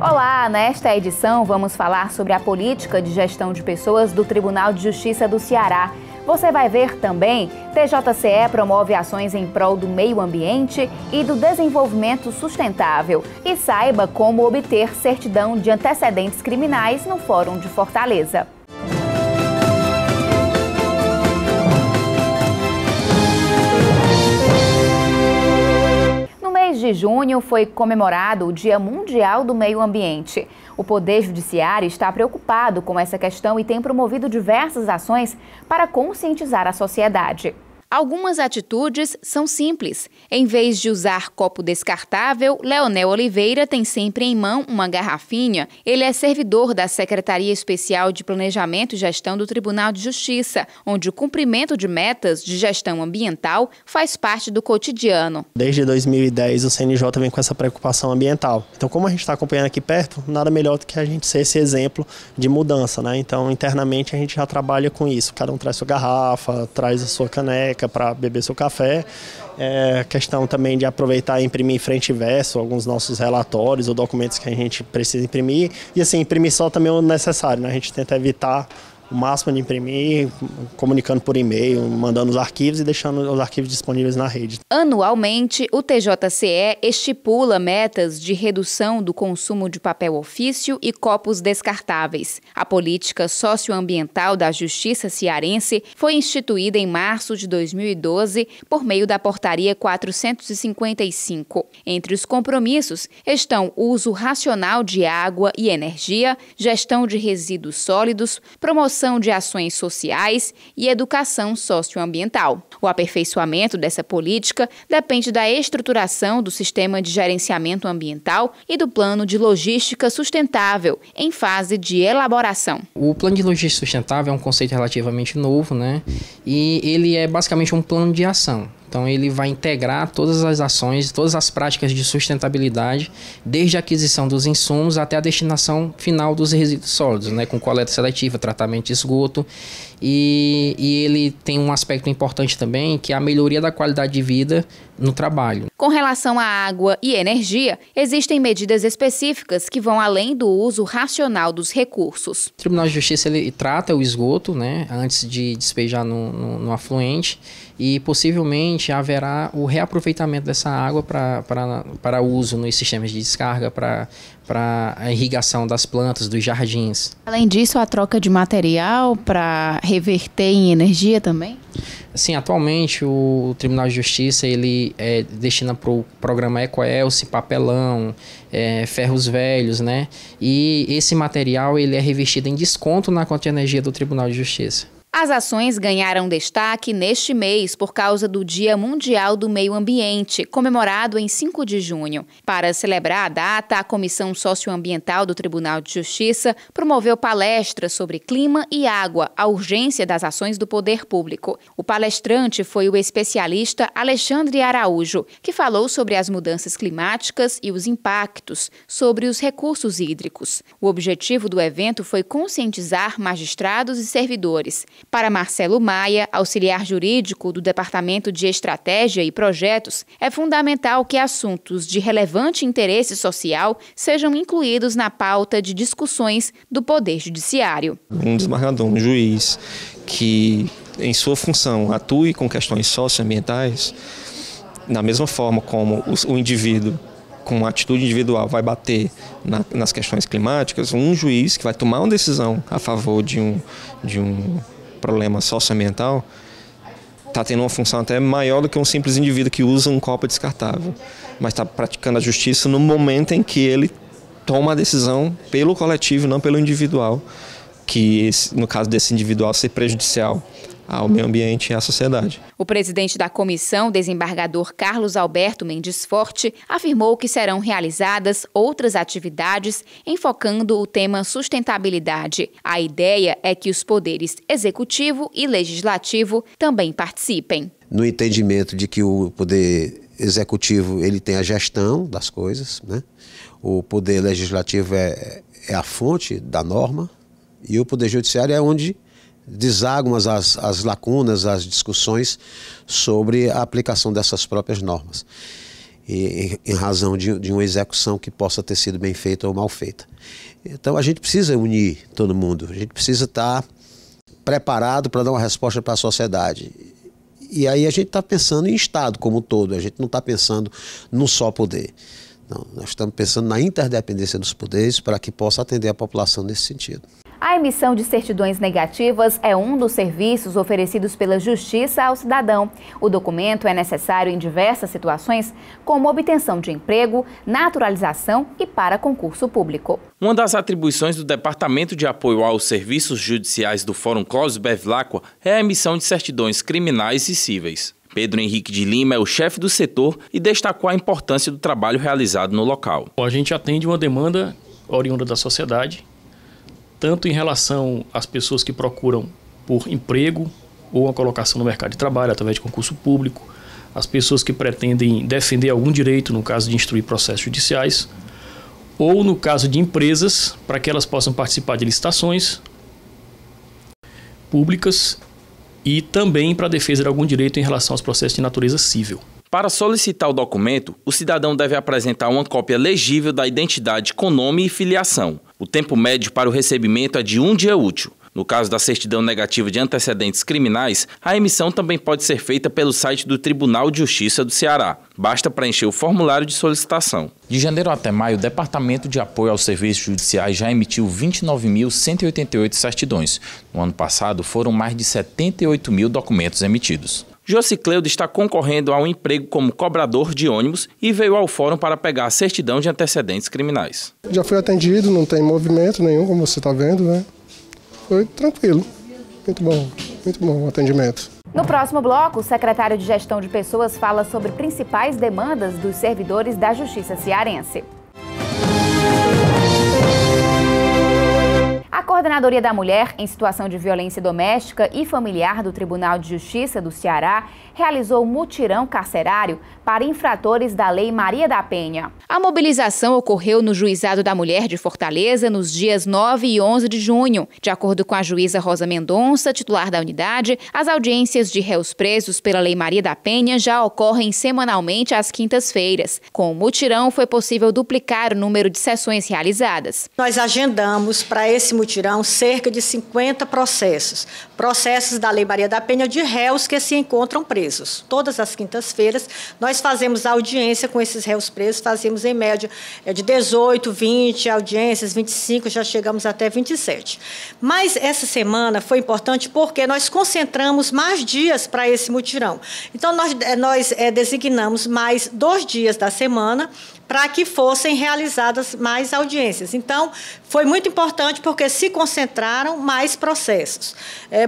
Olá, nesta edição vamos falar sobre a política de gestão de pessoas do Tribunal de Justiça do Ceará. Você vai ver também, TJCE promove ações em prol do meio ambiente e do desenvolvimento sustentável. E saiba como obter certidão de antecedentes criminais no Fórum de Fortaleza. No mês de junho foi comemorado o Dia Mundial do Meio Ambiente. O Poder Judiciário está preocupado com essa questão e tem promovido diversas ações para conscientizar a sociedade. Algumas atitudes são simples. Em vez de usar copo descartável, Leonel Oliveira tem sempre em mão uma garrafinha. Ele é servidor da Secretaria Especial de Planejamento e Gestão do Tribunal de Justiça, onde o cumprimento de metas de gestão ambiental faz parte do cotidiano. Desde 2010, o CNJ vem com essa preocupação ambiental. Então, como a gente está acompanhando aqui perto, nada melhor do que a gente ser esse exemplo de mudança, né? Então, internamente, a gente já trabalha com isso. Cada um traz sua garrafa, traz a sua caneca para beber seu café. Questão também de aproveitar e imprimir em frente e verso alguns nossos relatórios ou documentos que a gente precisa imprimir. E assim, imprimir só também o necessário, né? A gente tenta evitar o máximo de imprimir, comunicando por e-mail, mandando os arquivos e deixando os arquivos disponíveis na rede. Anualmente, o TJCE estipula metas de redução do consumo de papel ofício e copos descartáveis. A política socioambiental da Justiça cearense foi instituída em março de 2012 por meio da Portaria 455. Entre os compromissos estão o uso racional de água e energia, gestão de resíduos sólidos, promoção de ações sociais e educação socioambiental. O aperfeiçoamento dessa política depende da estruturação do sistema de gerenciamento ambiental e do plano de logística sustentável, em fase de elaboração. O plano de logística sustentável é um conceito relativamente novo, né? E ele é basicamente um plano de ação. Então, ele vai integrar todas as ações, todas as práticas de sustentabilidade, desde a aquisição dos insumos até a destinação final dos resíduos sólidos, né, com coleta seletiva, tratamento de esgoto. E ele tem um aspecto importante também, que é a melhoria da qualidade de vida no trabalho. Com relação à água e energia, existem medidas específicas que vão além do uso racional dos recursos. O Tribunal de Justiça ele trata o esgoto, né, antes de despejar no afluente, e possivelmente haverá o reaproveitamento dessa água para uso nos sistemas de descarga, para a irrigação das plantas, dos jardins. Além disso, a troca de material para reverter em energia também? Sim, atualmente o Tribunal de Justiça ele destina para o programa Ecoelce, papelão, ferros velhos, né? E esse material ele é revestido em desconto na conta de energia do Tribunal de Justiça. As ações ganharam destaque neste mês por causa do Dia Mundial do Meio Ambiente, comemorado em 5 de junho. Para celebrar a data, a Comissão Socioambiental do Tribunal de Justiça promoveu palestras sobre clima e água, a urgência das ações do poder público. O palestrante foi o especialista Alexandre Araújo, que falou sobre as mudanças climáticas e os impactos sobre os recursos hídricos. O objetivo do evento foi conscientizar magistrados e servidores. Para Marcelo Maia, auxiliar jurídico do Departamento de Estratégia e Projetos, é fundamental que assuntos de relevante interesse social sejam incluídos na pauta de discussões do Poder Judiciário. Um desembargador, um juiz que, em sua função, atue com questões socioambientais, da mesma forma como o indivíduo, com uma atitude individual, vai bater nas questões climáticas, um juiz que vai tomar uma decisão a favor de um problema socioambiental, está tendo uma função até maior do que um simples indivíduo que usa um copo descartável, mas está praticando a justiça no momento em que ele toma a decisão pelo coletivo, não pelo individual, que no caso desse individual ser prejudicial ao meio ambiente e à sociedade. O presidente da comissão, desembargador Carlos Alberto Mendes Forte, afirmou que serão realizadas outras atividades enfocando o tema sustentabilidade. A ideia é que os poderes executivo e legislativo também participem. No entendimento de que o poder executivo ele tem a gestão das coisas, né? O poder legislativo é a fonte da norma e o poder judiciário é onde desagam as lacunas, as discussões sobre a aplicação dessas próprias normas. em razão de uma execução que possa ter sido bem feita ou mal feita. Então a gente precisa unir todo mundo, a gente precisa estar preparado para dar uma resposta para a sociedade. E aí a gente está pensando em Estado como um todo, a gente não está pensando num só poder. Não, nós estamos pensando na interdependência dos poderes para que possa atender a população nesse sentido. A emissão de certidões negativas é um dos serviços oferecidos pela Justiça ao cidadão. O documento é necessário em diversas situações, como obtenção de emprego, naturalização e para concurso público. Uma das atribuições do Departamento de Apoio aos Serviços Judiciais do Fórum Clóvis Bevilacqua é a emissão de certidões criminais e cíveis. Pedro Henrique de Lima é o chefe do setor e destacou a importância do trabalho realizado no local. A gente atende uma demanda oriunda da sociedade, tanto em relação às pessoas que procuram por emprego ou uma colocação no mercado de trabalho através de concurso público, as pessoas que pretendem defender algum direito no caso de instruir processos judiciais, ou no caso de empresas, para que elas possam participar de licitações públicas e também para a defesa de algum direito em relação aos processos de natureza civil. Para solicitar o documento, o cidadão deve apresentar uma cópia legível da identidade com nome e filiação. O tempo médio para o recebimento é de 1 dia útil. No caso da certidão negativa de antecedentes criminais, a emissão também pode ser feita pelo site do Tribunal de Justiça do Ceará. Basta preencher o formulário de solicitação. De janeiro até maio, o Departamento de Apoio aos Serviços Judiciais já emitiu 29.188 certidões. No ano passado, foram mais de 78 mil documentos emitidos. Josicleudo está concorrendo a um emprego como cobrador de ônibus e veio ao fórum para pegar a certidão de antecedentes criminais. Já fui atendido, não tem movimento nenhum, como você está vendo, né? Foi tranquilo. Muito bom o atendimento. No próximo bloco, o secretário de Gestão de Pessoas fala sobre principais demandas dos servidores da Justiça cearense. A Coordenadoria da Mulher em Situação de Violência Doméstica e Familiar do Tribunal de Justiça do Ceará realizou um mutirão carcerário para infratores da Lei Maria da Penha. A mobilização ocorreu no Juizado da Mulher de Fortaleza nos dias 9 e 11 de junho. De acordo com a juíza Rosa Mendonça, titular da unidade, as audiências de réus presos pela Lei Maria da Penha já ocorrem semanalmente às quintas-feiras. Com o mutirão, foi possível duplicar o número de sessões realizadas. Nós agendamos para esse mutirão cerca de 50 processos da Lei Maria da Penha de réus que se encontram presos. Todas as quintas-feiras nós fazemos audiência com esses réus presos, fazemos em média de 18, 20 audiências, 25, já chegamos até 27. Mas essa semana foi importante porque nós concentramos mais dias para esse mutirão. Então nós designamos mais 2 dias da semana para que fossem realizadas mais audiências. Então, foi muito importante porque se concentraram mais processos.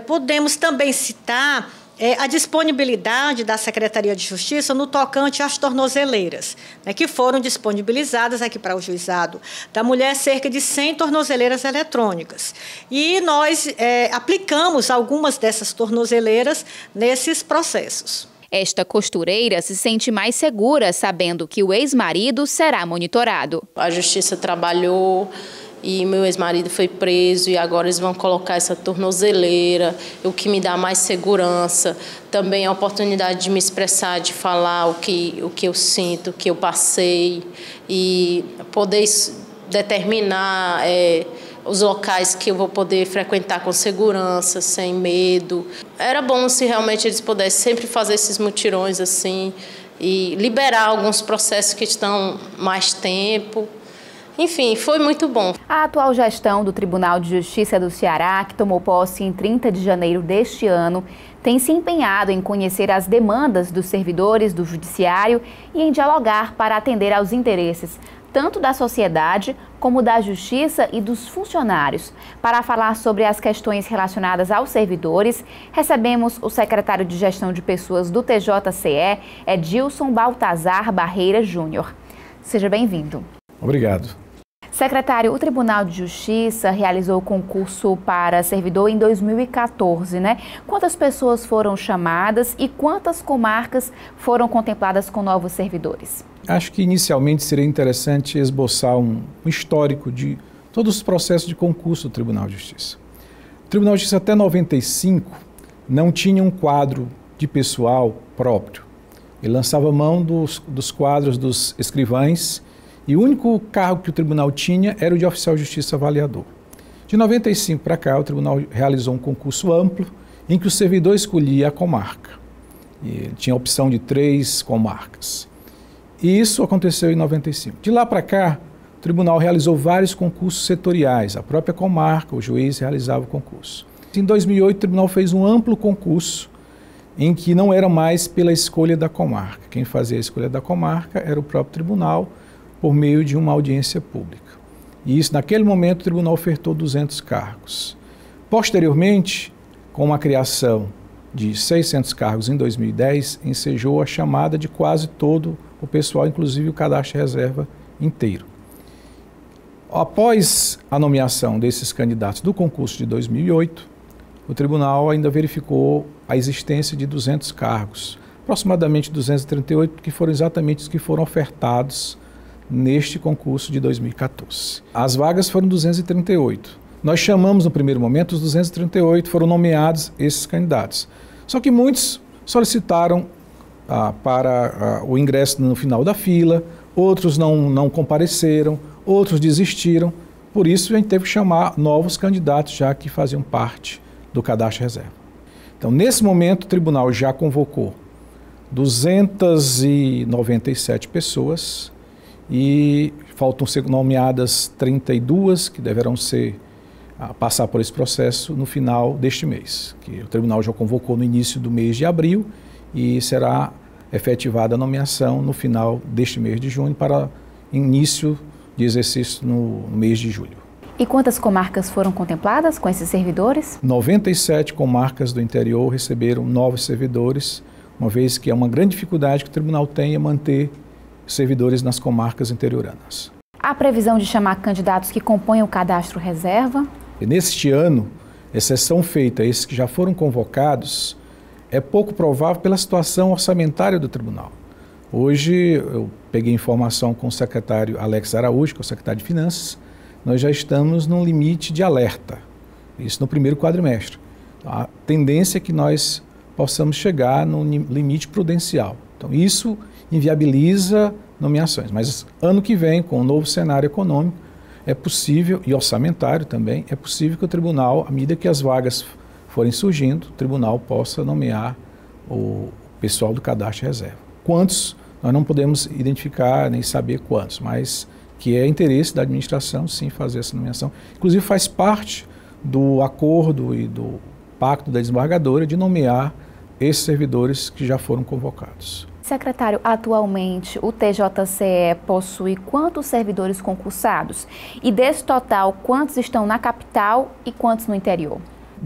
Podemos também citar a disponibilidade da Secretaria de Justiça no tocante às tornozeleiras, que foram disponibilizadas aqui para o Juizado da Mulher cerca de 100 tornozeleiras eletrônicas. E nós aplicamos algumas dessas tornozeleiras nesses processos. Esta costureira se sente mais segura sabendo que o ex-marido será monitorado. A Justiça trabalhou e meu ex-marido foi preso e agora eles vão colocar essa tornozeleira, o que me dá mais segurança. Também a oportunidade de me expressar, de falar o que eu sinto, o que eu passei e poder determinar os locais que eu vou poder frequentar com segurança, sem medo. Era bom se realmente eles pudessem sempre fazer esses mutirões assim e liberar alguns processos que estão mais tempo. Enfim, foi muito bom. A atual gestão do Tribunal de Justiça do Ceará, que tomou posse em 30 de janeiro deste ano, tem se empenhado em conhecer as demandas dos servidores do Judiciário e em dialogar para atender aos interesses tanto da sociedade como da Justiça e dos funcionários. Para falar sobre as questões relacionadas aos servidores, recebemos o secretário de Gestão de Pessoas do TJCE, Edilson Baltazar Barreira Júnior. Seja bem-vindo. Obrigado. Secretário, o Tribunal de Justiça realizou o concurso para servidor em 2014, né? Quantas pessoas foram chamadas e quantas comarcas foram contempladas com novos servidores? Acho que inicialmente seria interessante esboçar um histórico de todos os processos de concurso do Tribunal de Justiça. O Tribunal de Justiça até 95 não tinha um quadro de pessoal próprio. Ele lançava mão dos quadros dos escrivães e o único cargo que o tribunal tinha era o de oficial de justiça avaliador. De 95 para cá, o tribunal realizou um concurso amplo em que o servidor escolhia a comarca. E ele tinha a opção de 3 comarcas. E isso aconteceu em 95. De lá para cá, o tribunal realizou vários concursos setoriais. A própria comarca, o juiz realizava o concurso. Em 2008, o tribunal fez um amplo concurso em que não era mais pela escolha da comarca. Quem fazia a escolha da comarca era o próprio tribunal, por meio de uma audiência pública. E isso, naquele momento, o tribunal ofertou 200 cargos. Posteriormente, com a criação de 600 cargos em 2010, ensejou a chamada de quase todo o pessoal, inclusive o cadastro reserva inteiro. Após a nomeação desses candidatos do concurso de 2008, o tribunal ainda verificou a existência de 200 cargos, aproximadamente 238, que foram exatamente os que foram ofertados neste concurso de 2014. As vagas foram 238. Nós chamamos no primeiro momento os 238, foram nomeados esses candidatos. Só que muitos solicitaram para o ingresso no final da fila, outros não compareceram, outros desistiram. Por isso a gente teve que chamar novos candidatos já que faziam parte do cadastro reserva. Então, nesse momento, o tribunal já convocou 297 pessoas e faltam ser nomeadas 32 que deverão passar por esse processo no final deste mês, que o tribunal já convocou no início do mês de abril e será efetivada a nomeação no final deste mês de junho para início de exercício no mês de julho. E quantas comarcas foram contempladas com esses servidores? 97 comarcas do interior receberam novos servidores, uma vez que é uma grande dificuldade que o tribunal tem é manter servidores nas comarcas interioranas. Há previsão de chamar candidatos que compõem o cadastro reserva? E neste ano, exceção feita a esses que já foram convocados, é pouco provável pela situação orçamentária do tribunal. Hoje, eu peguei informação com o secretário Alex Araújo, que é o secretário de Finanças, nós já estamos num limite de alerta, isso no primeiro quadrimestre. A tendência é que nós possamos chegar no limite prudencial. Então, isso inviabiliza nomeações, mas ano que vem, com o novo cenário econômico, é possível, e orçamentário também, é possível que o tribunal, à medida que as vagas forem surgindo, o tribunal possa nomear o pessoal do cadastro reserva. Quantos, nós não podemos identificar nem saber quantos, mas que é interesse da administração, sim, fazer essa nomeação. Inclusive faz parte do acordo e do pacto da desembargadora de nomear esses servidores que já foram convocados. Secretário, atualmente o TJCE possui quantos servidores concursados? E desse total, quantos estão na capital e quantos no interior?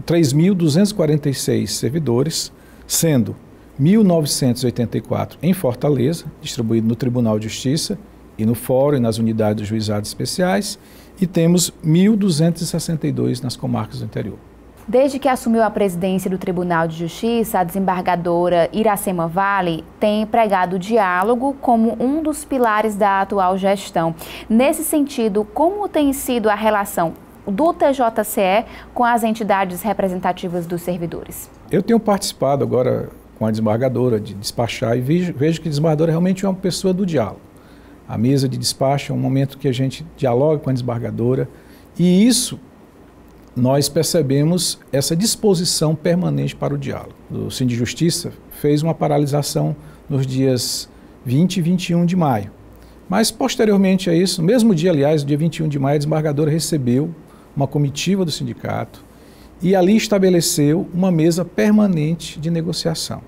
3.246 servidores, sendo 1.984 em Fortaleza, distribuído no Tribunal de Justiça e no Fórum e nas unidades dos juizados especiais, e temos 1.262 nas comarcas do interior. Desde que assumiu a presidência do Tribunal de Justiça, a desembargadora Iracema Vale tem pregado o diálogo como um dos pilares da atual gestão. Nesse sentido, como tem sido a relação do TJCE com as entidades representativas dos servidores? Eu tenho participado agora com a desembargadora de despachar e vejo que a desembargadora realmente é uma pessoa do diálogo. A mesa de despacho é um momento que a gente dialoga com a desembargadora e isso nós percebemos essa disposição permanente para o diálogo. O Síndico de Justiça fez uma paralisação nos dias 20 e 21 de maio. Mas, posteriormente a isso, no mesmo dia, aliás, no dia 21 de maio, a desembargadora recebeu uma comitiva do sindicato e ali estabeleceu uma mesa permanente de negociação.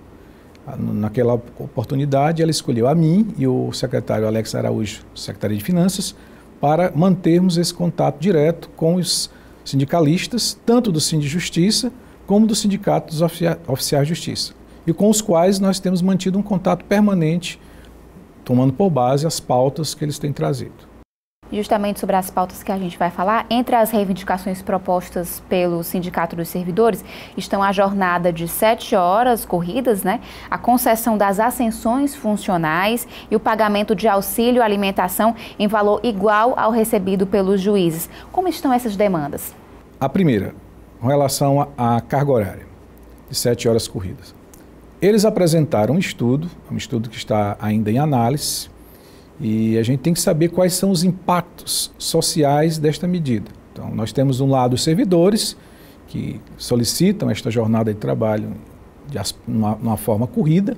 Naquela oportunidade, ela escolheu a mim e o secretário Alex Araújo, secretário de Finanças, para mantermos esse contato direto com os sindicalistas, tanto do Síndico de Justiça como do Sindicato dos Oficiais de Justiça, e com os quais nós temos mantido um contato permanente, tomando por base as pautas que eles têm trazido. Justamente sobre as pautas que a gente vai falar, entre as reivindicações propostas pelo Sindicato dos Servidores estão a jornada de 7 horas corridas, a concessão das ascensões funcionais e o pagamento de auxílio alimentação em valor igual ao recebido pelos juízes. Como estão essas demandas? A primeira, com relação à carga horária, de 7 horas corridas. Eles apresentaram um estudo que está ainda em análise, e a gente tem que saber quais são os impactos sociais desta medida. Então, nós temos, de um lado, os servidores, que solicitam esta jornada de trabalho de uma forma corrida,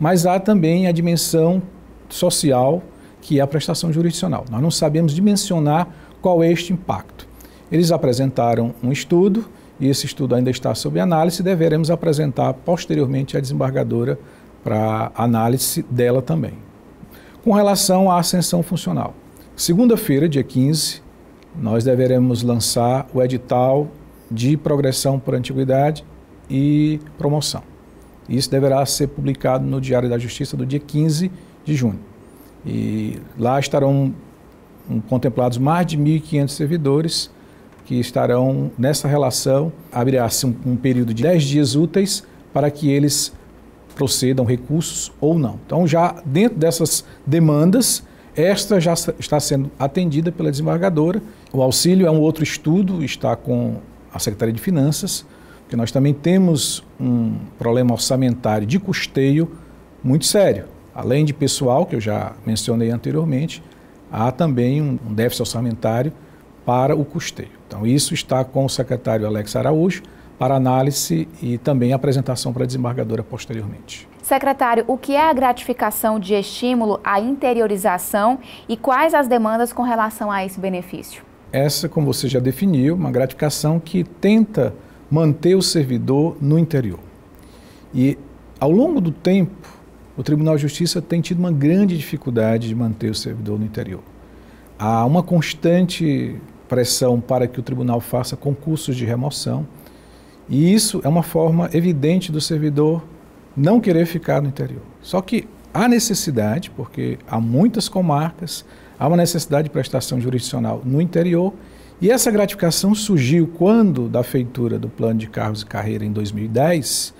mas há também a dimensão social, que é a prestação jurisdicional. Nós não sabemos dimensionar qual é este impacto. Eles apresentaram um estudo, e esse estudo ainda está sob análise, e deveremos apresentar posteriormente à desembargadora para análise dela também. Com relação à ascensão funcional, segunda-feira, dia 15, nós deveremos lançar o edital de progressão por antiguidade e promoção. Isso deverá ser publicado no Diário da Justiça do dia 15 de junho. E lá estarão contemplados mais de 1.500 servidores que estarão nessa relação. Abrirá-se um período de 10 dias úteis para que eles procedam recursos ou não. Então, já dentro dessas demandas, esta já está sendo atendida pela desembargadora. O auxílio é um outro estudo, está com a Secretaria de Finanças, porque nós também temos um problema orçamentário de custeio muito sério. Além de pessoal, que eu já mencionei anteriormente, há também um déficit orçamentário para o custeio. Então, isso está com o secretário Alex Araújo para análise e também apresentação para a desembargadora posteriormente. Secretário, o que é a gratificação de estímulo à interiorização e quais as demandas com relação a esse benefício? Essa, como você já definiu, uma gratificação que tenta manter o servidor no interior. E, ao longo do tempo, o Tribunal de Justiça tem tido uma grande dificuldade de manter o servidor no interior. Há uma constante pressão para que o tribunal faça concursos de remoção, e isso é uma forma evidente do servidor não querer ficar no interior. Só que há necessidade, porque há muitas comarcas, há uma necessidade de prestação jurisdicional no interior, e essa gratificação surgiu quando, da feitura do Plano de Cargos e Carreira em 2010,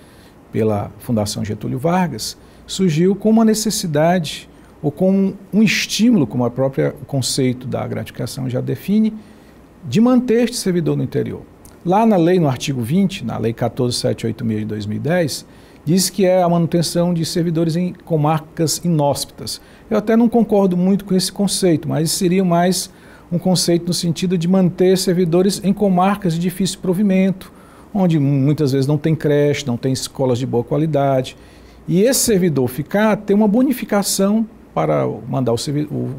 pela Fundação Getúlio Vargas, surgiu com uma necessidade ou com um estímulo, como o próprio conceito da gratificação já define, de manter este servidor no interior. Lá na lei, no artigo 20, na Lei 14.786 de 2010, diz que é a manutenção de servidores em comarcas inóspitas. Eu até não concordo muito com esse conceito, mas seria mais um conceito no sentido de manter servidores em comarcas de difícil provimento, onde muitas vezes não tem creche, não tem escolas de boa qualidade. E esse servidor ter uma bonificação para mandar o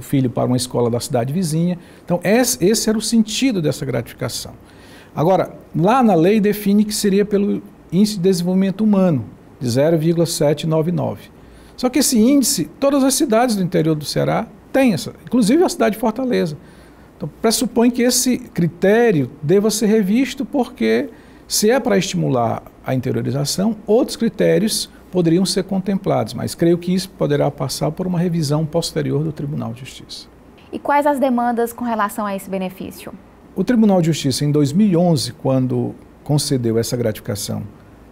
filho para uma escola da cidade vizinha. Então, esse era o sentido dessa gratificação. Agora, lá na lei define que seria pelo Índice de Desenvolvimento Humano, de 0,799. Só que esse índice, todas as cidades do interior do Ceará têm essa, inclusive a cidade de Fortaleza. Então, pressupõe que esse critério deva ser revisto, porque se é para estimular a interiorização, outros critérios poderiam ser contemplados, mas creio que isso poderá passar por uma revisão posterior do Tribunal de Justiça. E quais as demandas com relação a esse benefício? O Tribunal de Justiça, em 2011, quando concedeu essa gratificação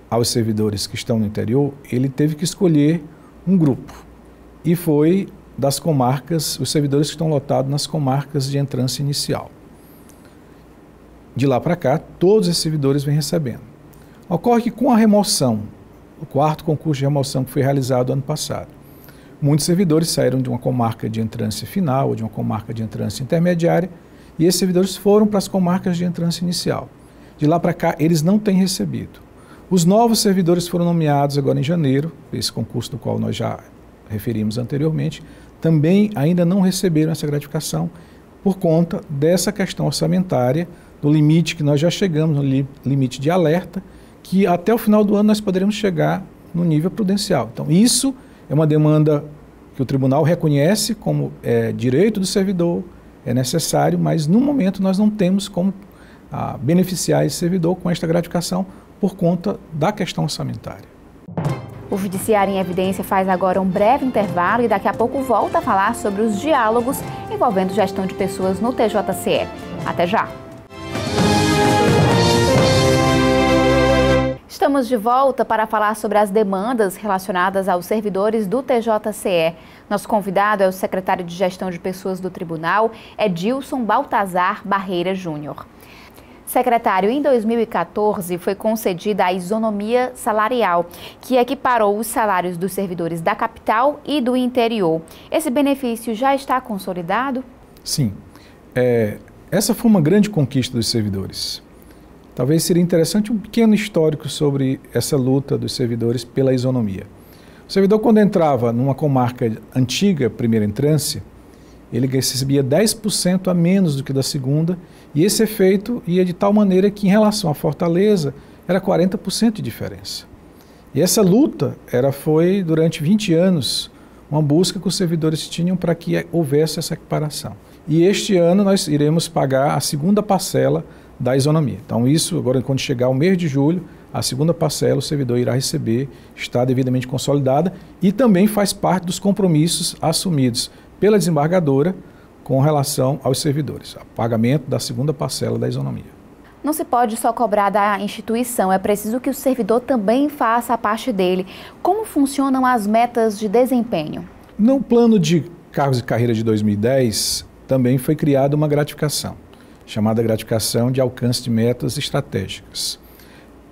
aos servidores que estão no interior, ele teve que escolher um grupo, e foi das comarcas, os servidores que estão lotados nas comarcas de entrância inicial. De lá para cá, todos esses servidores vêm recebendo. Ocorre que com a remoção, o 4º concurso de remoção que foi realizado ano passado, muitos servidores saíram de uma comarca de entrância final ou de uma comarca de entrância intermediária, e esses servidores foram para as comarcas de entrância inicial. De lá para cá, eles não têm recebido. Os novos servidores foram nomeados agora em janeiro, esse concurso do qual nós já referimos anteriormente, também ainda não receberam essa gratificação por conta dessa questão orçamentária, do limite que nós já chegamos, no limite de alerta, que até o final do ano nós poderemos chegar no nível prudencial. Então, isso é uma demanda que o tribunal reconhece como direito do servidor, é necessário, mas no momento nós não temos como beneficiar esse servidor com esta gratificação por conta da questão orçamentária. O Judiciário em Evidência faz agora um breve intervalo e daqui a pouco volta a falar sobre os diálogos envolvendo gestão de pessoas no TJCE. Até já! Estamos de volta para falar sobre as demandas relacionadas aos servidores do TJCE. Nosso convidado é o secretário de Gestão de Pessoas do Tribunal, Edilson Baltazar Barreira Júnior. Secretário, em 2014 foi concedida a isonomia salarial, que equiparou os salários dos servidores da capital e do interior. Esse benefício já está consolidado? Sim. Essa foi uma grande conquista dos servidores. Talvez seria interessante um pequeno histórico sobre essa luta dos servidores pela isonomia. O servidor, quando entrava numa comarca antiga, primeira entrância, ele recebia 10% a menos do que da segunda, e esse efeito ia de tal maneira que, em relação à Fortaleza, era 40% de diferença. E essa luta foi, durante 20 anos, uma busca que os servidores tinham para que houvesse essa equiparação. E este ano nós iremos pagar a segunda parcela da isonomia. Então isso, agora quando chegar o mês de julho, a segunda parcela o servidor irá receber, está devidamente consolidada e também faz parte dos compromissos assumidos pela desembargadora com relação aos servidores, o pagamento da segunda parcela da isonomia. Não se pode só cobrar da instituição, é preciso que o servidor também faça a parte dele. Como funcionam as metas de desempenho? No plano de cargos e carreira de 2010, também foi criada uma gratificação, chamada gratificação de alcance de metas estratégicas.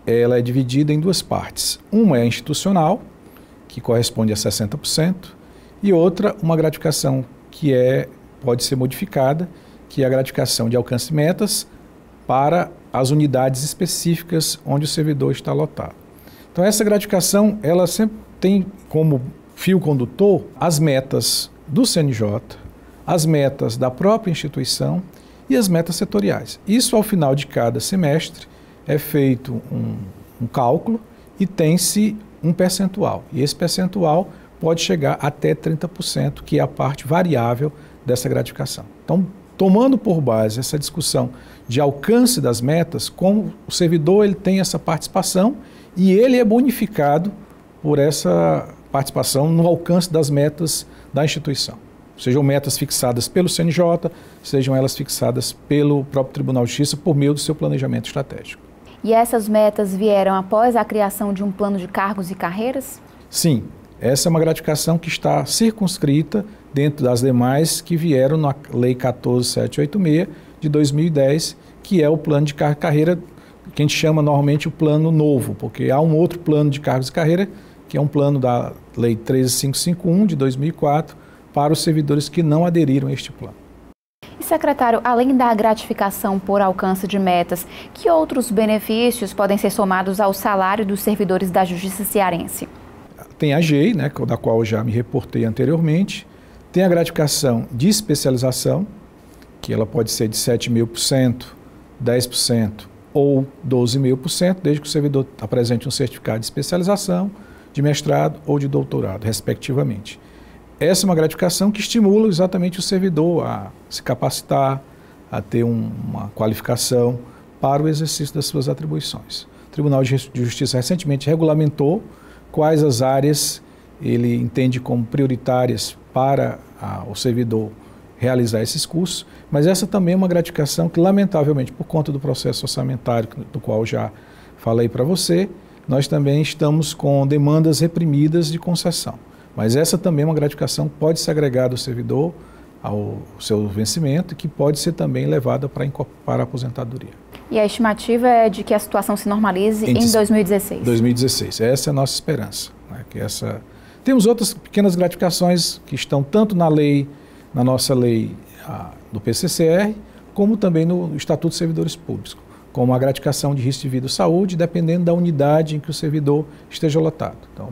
Ela é dividida em duas partes. Uma é institucional, que corresponde a 60%, e outra, uma gratificação que pode ser modificada, que é a gratificação de alcance de metas para as unidades específicas onde o servidor está lotado. Então essa gratificação, ela sempre tem como fio condutor as metas do CNJ, as metas da própria instituição e as metas setoriais. Isso, ao final de cada semestre, é feito um cálculo e tem-se um percentual. E esse percentual pode chegar até 30%, que é a parte variável dessa gratificação. Então, tomando por base essa discussão de alcance das metas, como o servidor ele tem essa participação e ele é bonificado por essa participação no alcance das metas da instituição. Sejam metas fixadas pelo CNJ, sejam elas fixadas pelo próprio Tribunal de Justiça por meio do seu planejamento estratégico. E essas metas vieram após a criação de um plano de cargos e carreiras? Sim, essa é uma gratificação que está circunscrita dentro das demais que vieram na Lei 14.786 de 2010, que é o plano de cargo e carreira, que a gente chama normalmente o plano novo, porque há um outro plano de cargos e carreira, que é um plano da Lei 13.551 de 2004, para os servidores que não aderiram a este plano. E, secretário, além da gratificação por alcance de metas, que outros benefícios podem ser somados ao salário dos servidores da Justiça cearense? Tem a GEI, da qual eu já me reportei anteriormente, tem a gratificação de especialização, que ela pode ser de 7.000%, 10% ou 12.000%, desde que o servidor apresente um certificado de especialização, de mestrado ou de doutorado, respectivamente. Essa é uma gratificação que estimula exatamente o servidor a se capacitar, a ter uma qualificação para o exercício das suas atribuições. O Tribunal de Justiça recentemente regulamentou quais as áreas ele entende como prioritárias para o servidor realizar esses cursos, mas essa também é uma gratificação que, lamentavelmente, por conta do processo orçamentário, do qual já falei para você, nós também estamos com demandas reprimidas de concessão. Mas essa também é uma gratificação que pode ser agregada ao servidor, ao seu vencimento, e que pode ser também levada para a aposentadoria. E a estimativa é de que a situação se normalize em 2016? 2016. Essa é a nossa esperança. Temos outras pequenas gratificações que estão tanto na nossa lei do PCCR, como também no Estatuto dos Servidores Públicos, como a gratificação de risco de vida e saúde, dependendo da unidade em que o servidor esteja lotado. Então,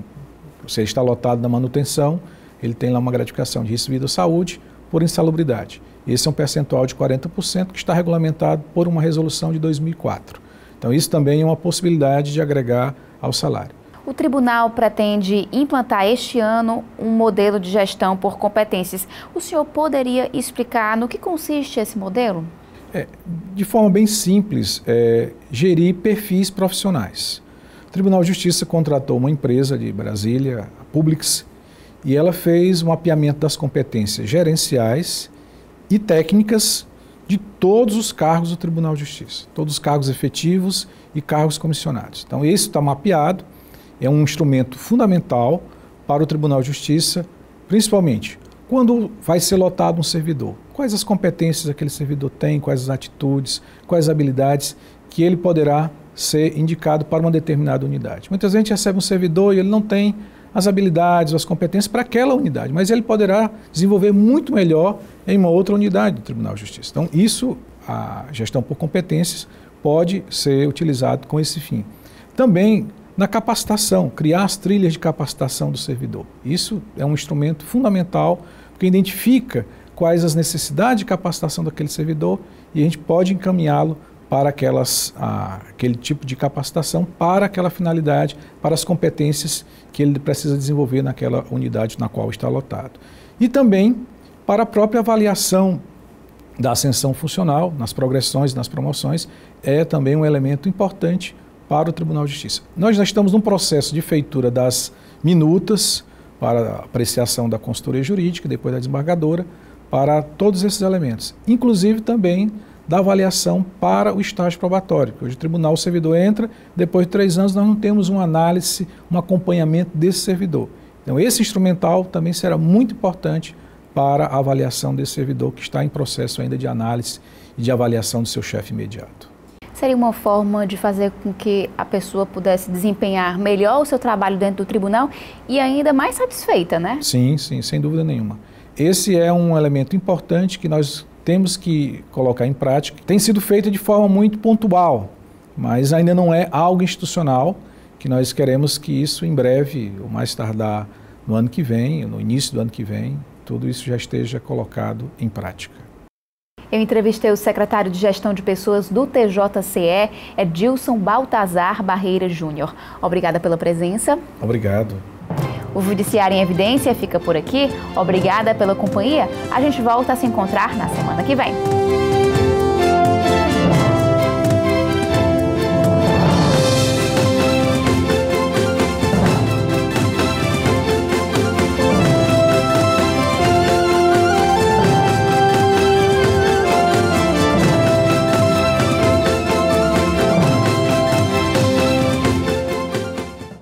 se ele está lotado na manutenção, ele tem lá uma gratificação de risco de vida ou saúde por insalubridade. Esse é um percentual de 40% que está regulamentado por uma resolução de 2004. Então isso também é uma possibilidade de agregar ao salário. O tribunal pretende implantar este ano um modelo de gestão por competências. O senhor poderia explicar no que consiste esse modelo? De forma bem simples, gerir perfis profissionais. O Tribunal de Justiça contratou uma empresa de Brasília, a Publix, e ela fez um mapeamento das competências gerenciais e técnicas de todos os cargos do Tribunal de Justiça, todos os cargos efetivos e cargos comissionados. Então, isso está mapeado, é um instrumento fundamental para o Tribunal de Justiça, principalmente quando vai ser lotado um servidor, quais as competências aquele servidor tem, quais as atitudes, quais as habilidades que ele poderá ser indicado para uma determinada unidade. Muitas vezes a gente recebe um servidor e ele não tem as habilidades, as competências para aquela unidade, mas ele poderá desenvolver muito melhor em uma outra unidade do Tribunal de Justiça. Então, isso, a gestão por competências, pode ser utilizado com esse fim. Também na capacitação, criar as trilhas de capacitação do servidor. Isso é um instrumento fundamental, porque identifica quais as necessidades de capacitação daquele servidor e a gente pode encaminhá-lo para aquele tipo de capacitação, para aquela finalidade, para as competências que ele precisa desenvolver naquela unidade na qual está lotado. E também para a própria avaliação da ascensão funcional, nas progressões, nas promoções, é também um elemento importante para o Tribunal de Justiça. Nós já estamos num processo de feitura das minutas para apreciação da consultoria jurídica, depois da desembargadora, para todos esses elementos, inclusive também da avaliação para o estágio probatório. Hoje o tribunal, o servidor entra, depois de 3 anos nós não temos uma análise, um acompanhamento desse servidor. Então esse instrumental também será muito importante para a avaliação desse servidor que está em processo ainda de análise e de avaliação do seu chefe imediato. Seria uma forma de fazer com que a pessoa pudesse desempenhar melhor o seu trabalho dentro do tribunal e ainda mais satisfeita, né? Sim, sim, sem dúvida nenhuma. Esse é um elemento importante que nós temos que colocar em prática. Tem sido feito de forma muito pontual, mas ainda não é algo institucional, que nós queremos que isso em breve, ou mais tardar no ano que vem, no início do ano que vem, tudo isso já esteja colocado em prática. Eu entrevistei o secretário de Gestão de Pessoas do TJCE, Edilson Baltazar Barreira Júnior. Obrigada pela presença. Obrigado. O Judiciário em Evidência fica por aqui. Obrigada pela companhia. A gente volta a se encontrar na semana que vem.